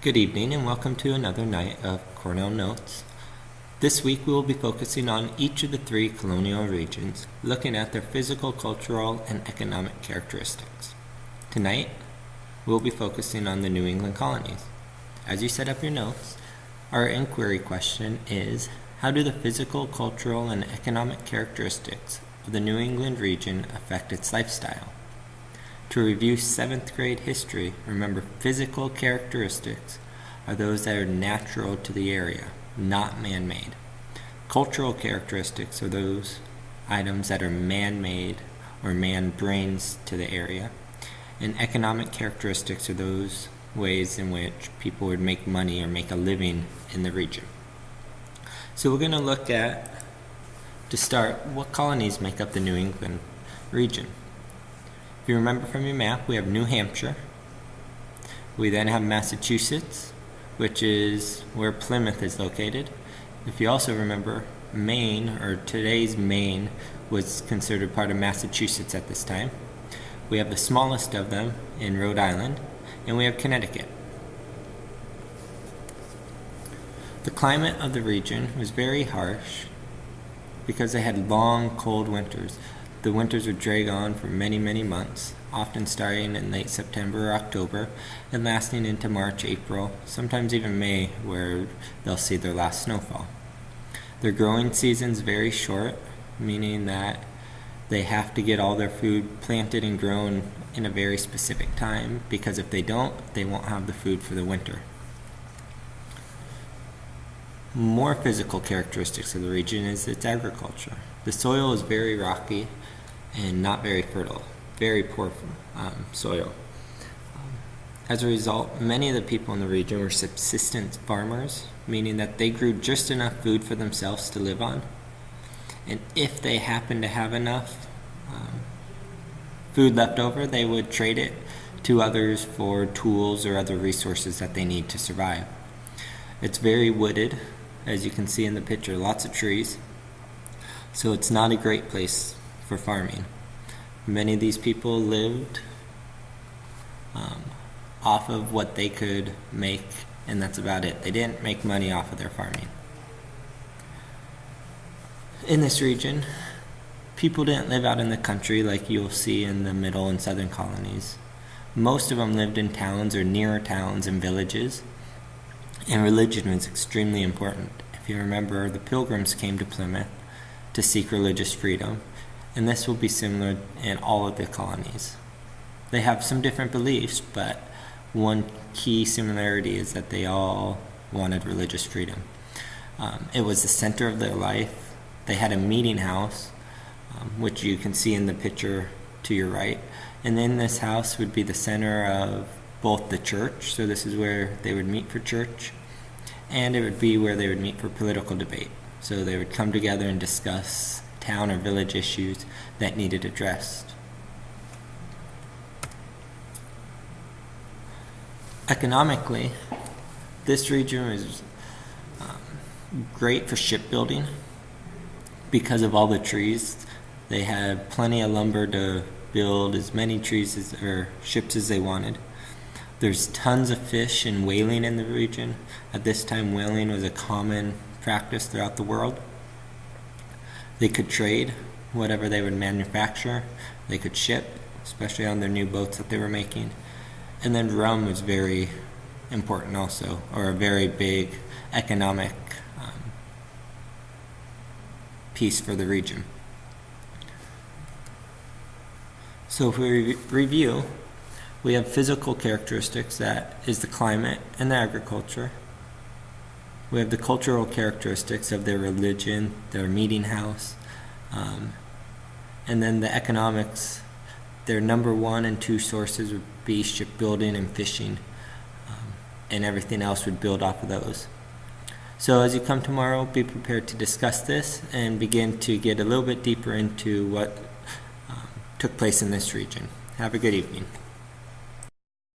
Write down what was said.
Good evening and welcome to another night of Cornell Notes. This week we will be focusing on each of the three colonial regions, looking at their physical, cultural, and economic characteristics. Tonight, we'll be focusing on the New England Colonies. As you set up your notes, our inquiry question is, how do the physical, cultural, and economic characteristics of the New England region affect its lifestyle? To review 7th grade history, remember physical characteristics are those that are natural to the area, not man-made. Cultural characteristics are those items that are man-made or man brings to the area. And economic characteristics are those ways in which people would make money or make a living in the region. So we're going to look at, to start, what colonies make up the New England region. If you remember from your map, we have New Hampshire. We then have Massachusetts, which is where Plymouth is located. If you also remember, Maine, or today's Maine, was considered part of Massachusetts at this time. We have the smallest of them in Rhode Island, and we have Connecticut. The climate of the region was very harsh because they had long, cold winters. The winters would drag on for many, many months, often starting in late September or October and lasting into March, April, sometimes even May, where they'll see their last snowfall. Their growing season's very short, meaning that they have to get all their food planted and grown in a very specific time, because if they don't, they won't have the food for the winter. More physical characteristics of the region is its agriculture. The soil is very rocky and not very fertile, very poor soil. As a result, many of the people in the region were subsistence farmers, meaning that they grew just enough food for themselves to live on. And if they happened to have enough food left over, they would trade it to others for tools or other resources that they need to survive. It's very wooded, as you can see in the picture, lots of trees. So it's not a great place for farming. Many of these people lived off of what they could make, and that's about it. They didn't make money off of their farming. In this region, people didn't live out in the country like you'll see in the middle and southern colonies. Most of them lived in towns or near towns and villages, and religion was extremely important. If you remember, the Pilgrims came to Plymouth to seek religious freedom, and this will be similar in all of the colonies. They have some different beliefs, but one key similarity is that they all wanted religious freedom. It was the center of their life. They had a meeting house, which you can see in the picture to your right, and in this house would be the center of both the church, so this is where they would meet for church, and it would be where they would meet for political debate. So they would come together and discuss town or village issues that needed addressed. Economically, this region was great for shipbuilding because of all the trees. They had plenty of lumber to build as many ships as they wanted. There's tons of fish and whaling in the region. At this time, whaling was a common practice throughout the world. They could trade whatever they would manufacture. They could ship, especially on their new boats that they were making. And then rum was very important also, or a very big economic piece for the region. So if we review, we have physical characteristics, that is the climate and the agriculture. We have the cultural characteristics of their religion, their meeting house, and then the economics. Their number 1 and 2 sources would be shipbuilding and fishing, and everything else would build off of those. So as you come tomorrow, be prepared to discuss this and begin to get a little bit deeper into what took place in this region. Have a good evening.